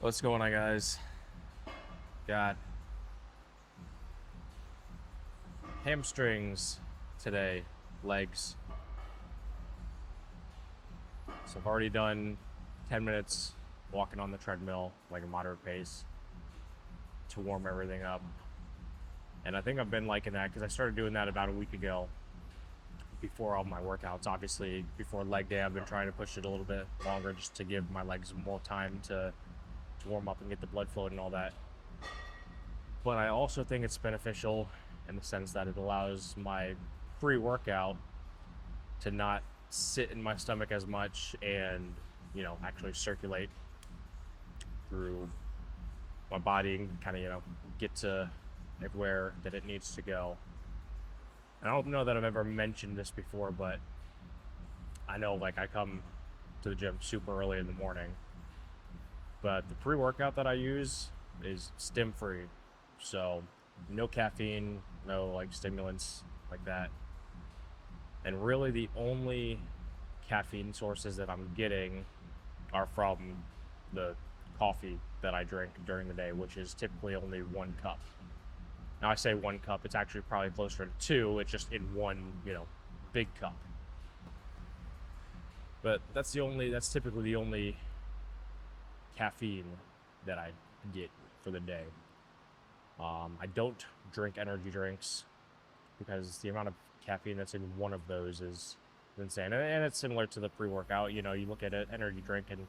What's going on, guys? Got hamstrings today, legs. So I've already done 10 minutes walking on the treadmill, like a moderate pace, to warm everything up. And I think I've been liking that because I started doing that about a week ago before all my workouts. Obviously, before leg day, I've been trying to push it a little bit longer just to give my legs more time to warm up and get the blood flowing and all that. But I also think it's beneficial in the sense that it allows my pre-workout to not sit in my stomach as much and, actually circulate through my body and kind of, get to everywhere that it needs to go. And I don't know that I've ever mentioned this before, but I know like I come to the gym super early in the morning, but the pre-workout that I use is stim free. So no caffeine, no like stimulants like that. And really the only caffeine sources that I'm getting are from the coffee that I drink during the day, which is typically only 1 cup. Now I say 1 cup, it's actually probably closer to two. It's just in one, big cup. But that's typically the only caffeine that I get for the day. I don't drink energy drinks because the amount of caffeine that's in one of those is insane. And it's similar to the pre-workout. You look at an energy drink and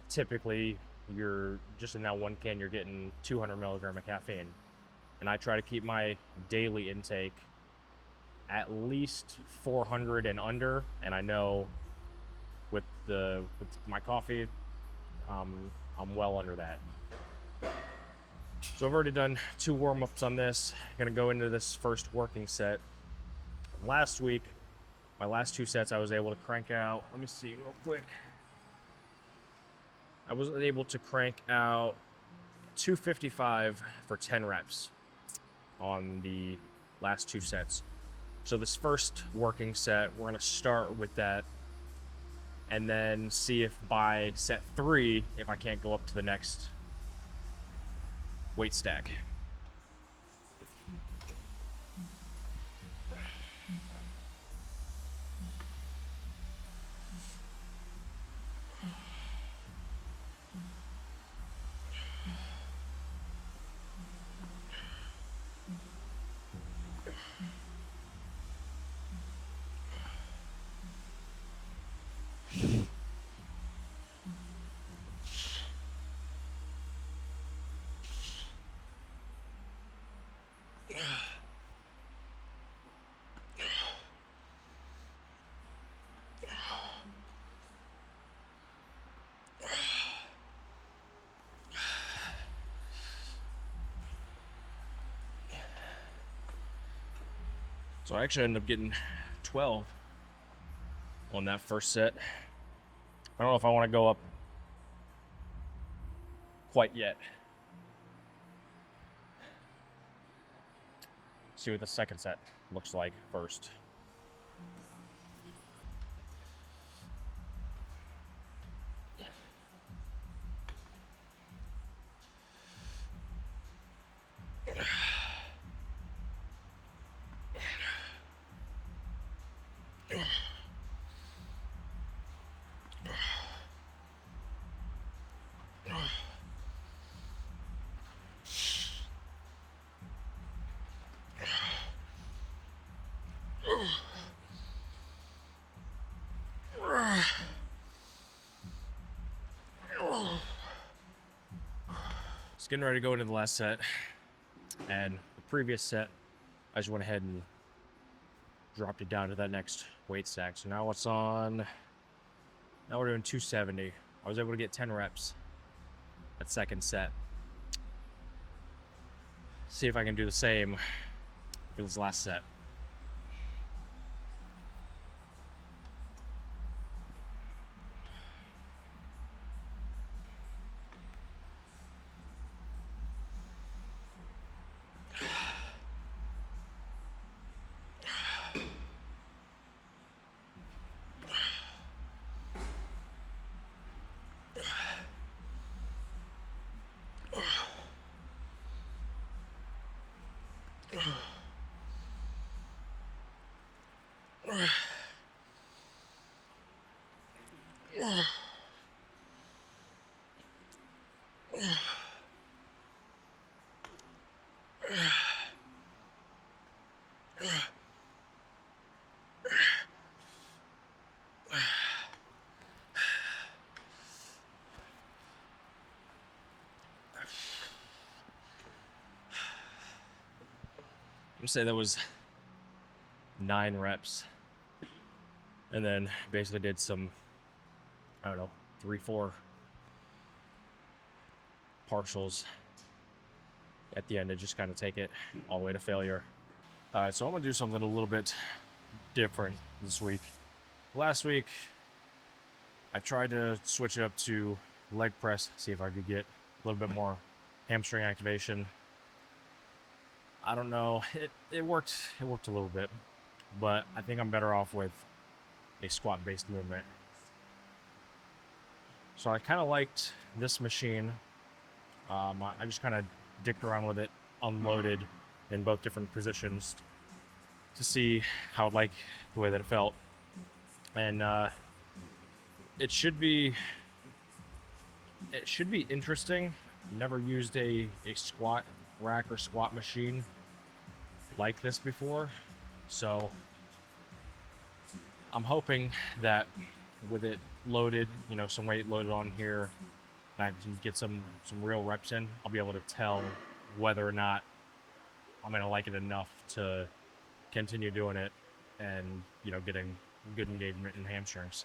typically you're just in that one can, you're getting 200 milligram of caffeine. And I try to keep my daily intake at least 400 and under. And I know with my coffee, I'm well under that. So I've already done 2 warm-ups on this. I'm gonna go into this first working set. Last week, my last 2 sets, I was able to crank out. Let me see real quick. I was able to crank out 255 for 10 reps on the last 2 sets. So this first working set, we're gonna start with that and then see if by set 3, if I can't go up to the next weight stack. So I actually ended up getting 12 on that first set. I don't know if I want to go up quite yet. See what the second set looks like first. Just getting ready to go into the last set. And the previous set, I just went ahead and dropped it down to that next weight stack. So now now we're doing 270. I was able to get 10 reps that second set. See if I can do the same for this last set. I'm gonna say that was 9 reps, and then basically did some, I don't know, 3-4 partials at the end to just kind of take it all the way to failure. All right, so I'm gonna do something a little bit different this week. Last week, I tried to switch it up to leg press, see if I could get a little bit more hamstring activation. I don't know, it worked a little bit, but I think I'm better off with a squat based movement. So I kind of liked this machine. I just kind of dicked around with it, unloaded in both different positions to see how I'd like the way that it felt. And it should be interesting. Never used a squat rack or squat machine like this before, so I'm hoping that with it loaded, some weight loaded on here, and I can get some real reps in, I'll be able to tell whether or not I'm gonna like it enough to continue doing it and getting good engagement in hamstrings.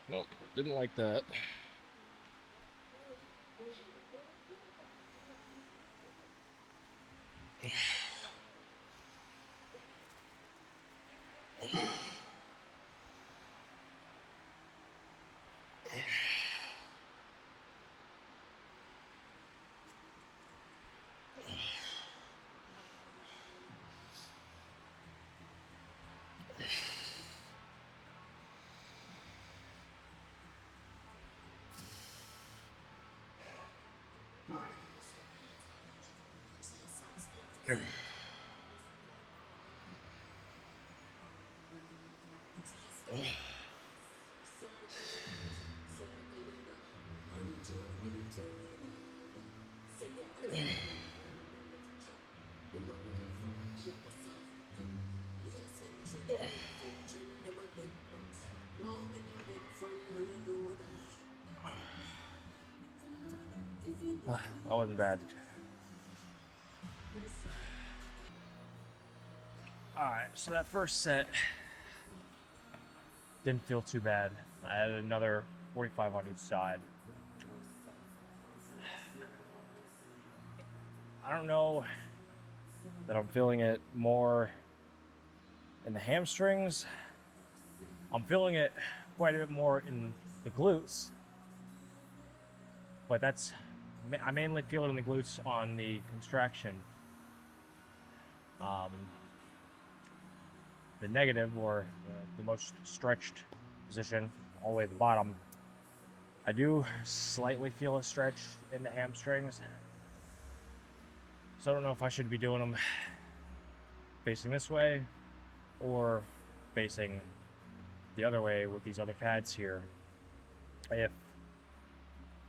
Nope, didn't like that. That wasn't bad. Alright, so that first set didn't feel too bad. I had another 45 on each side. I don't know that I'm feeling it more in the hamstrings. I'm feeling it quite a bit more in the glutes, but I mainly feel it in the glutes on the contraction. The negative, or the most stretched position, all the way at the bottom, I do slightly feel a stretch in the hamstrings. So I don't know if I should be doing them facing this way or facing the other way with these other pads here. If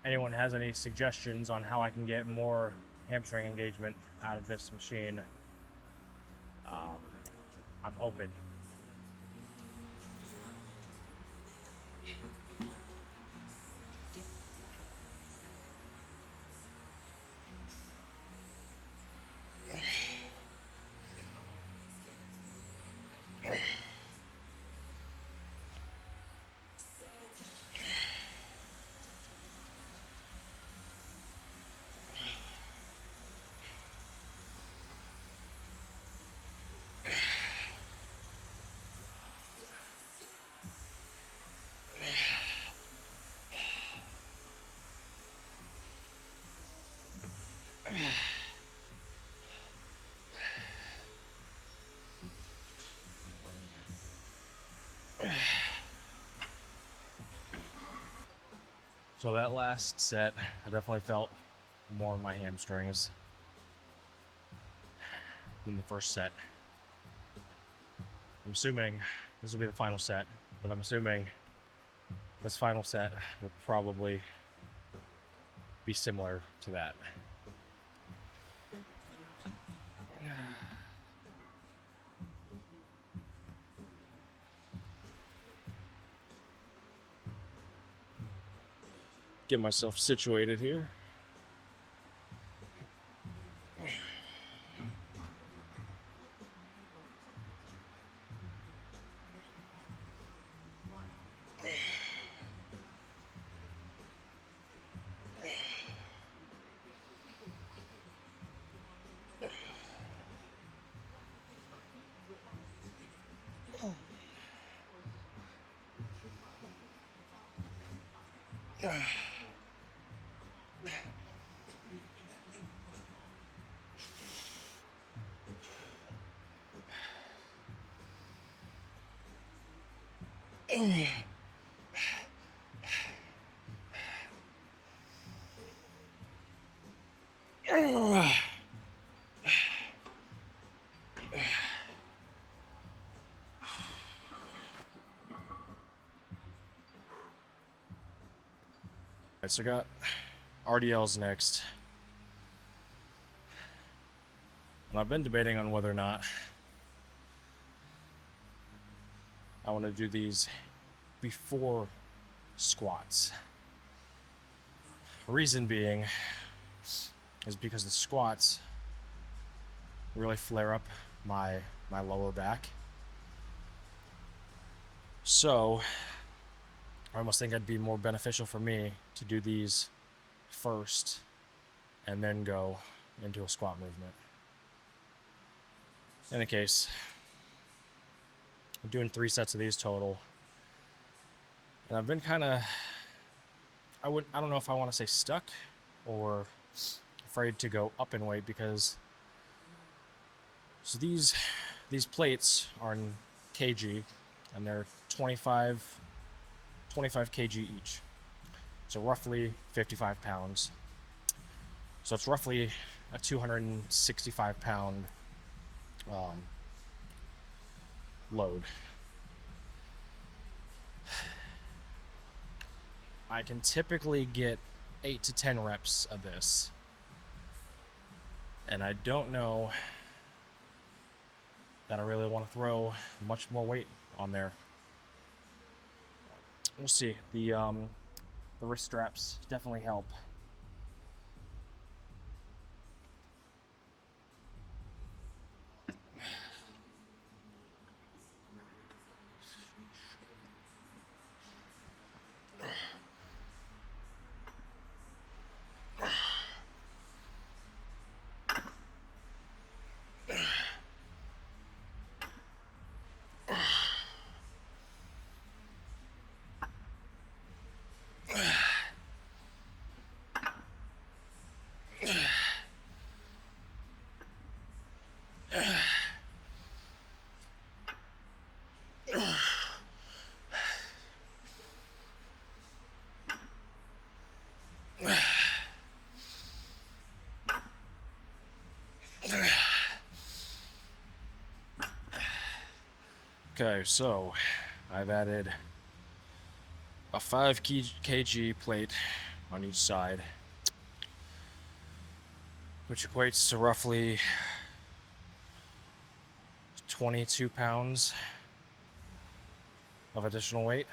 anyone has any suggestions on how I can get more hamstring engagement out of this machine, I'm open. So that last set, I definitely felt more of my hamstrings than the first set. I'm assuming this will be the final set, but I'm assuming this final set will probably be similar to that. Get myself situated here. Alright, so I got RDLs next. And I've been debating on whether or not I want to do these before squats. Reason being is because the squats really flare up my lower back. So I almost think it'd be more beneficial for me to do these first and then go into a squat movement. In any case, I'm doing 3 sets of these total. And I've been kind of, I don't know if I want to say stuck or afraid to go up in weight, because so these plates are in kg and they're 25 kg each. So roughly 55 pounds. So it's roughly a 265 pound load. I can typically get 8 to 10 reps of this. And I don't know that I really want to throw much more weight on there. We'll see. The wrist straps definitely help. Okay, so I've added a 5 kg plate on each side, which equates to roughly 22 pounds of additional weight.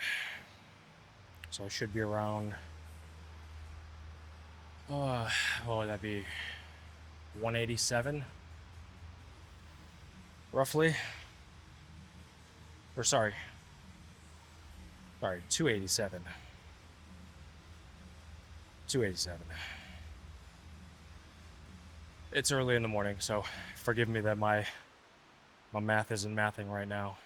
So I should be around, what would that be? 187, roughly. Or sorry, 287. 287. It's early in the morning, so forgive me that my math isn't mathing right now.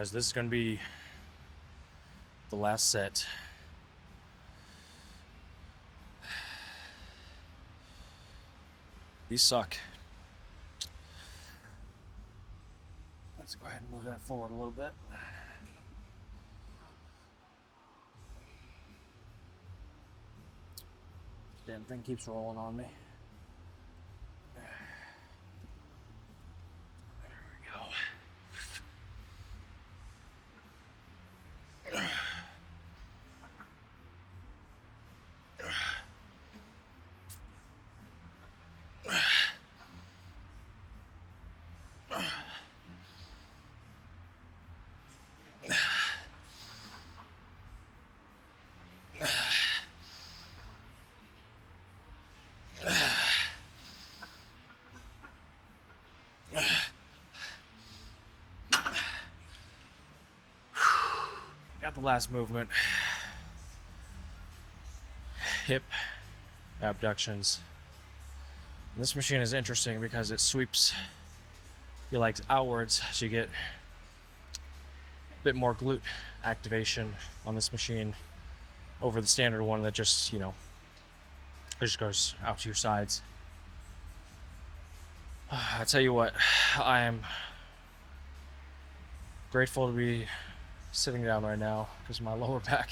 So this is going to be the last set. These suck. Let's go ahead and move that forward a little bit. Damn thing keeps rolling on me. There we go. Got the last movement. Hip abductions. And this machine is interesting because it sweeps your legs outwards, so you get a bit more glute activation on this machine over the standard one that just, it just goes out to your sides. I tell you what, I am grateful to be sitting down right now because my lower back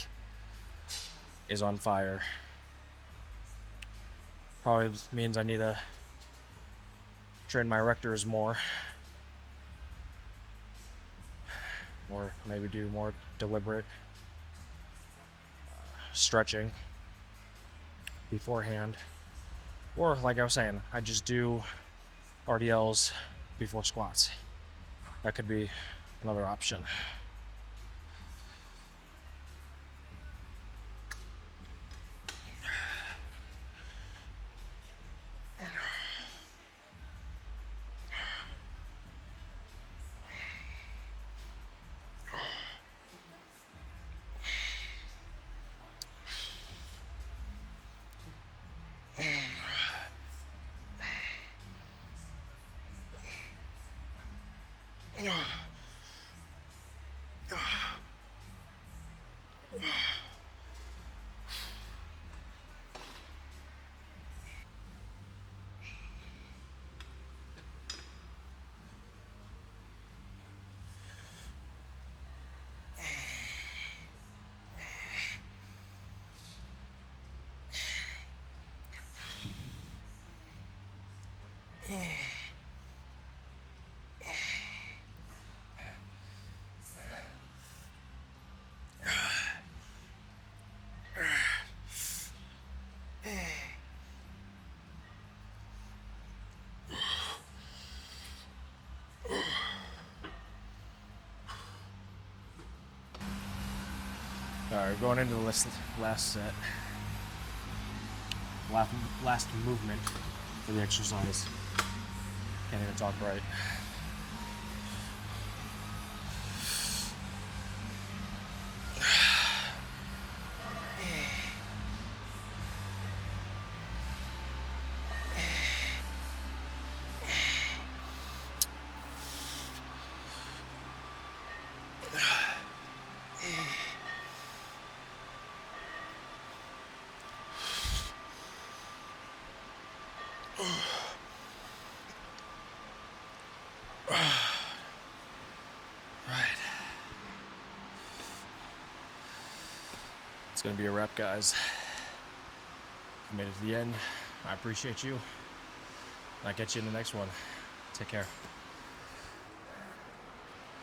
is on fire. Probably means I need to train my erectors more, or maybe do more deliberate stretching beforehand, or like I was saying, I just do RDLs before squats. That could be another option. Alright, going into the last set. Last movement for the exercise. Can't even talk right. Right. It's gonna be a wrap, guys. You made it to the end. I appreciate you. I'll catch you in the next one. Take care.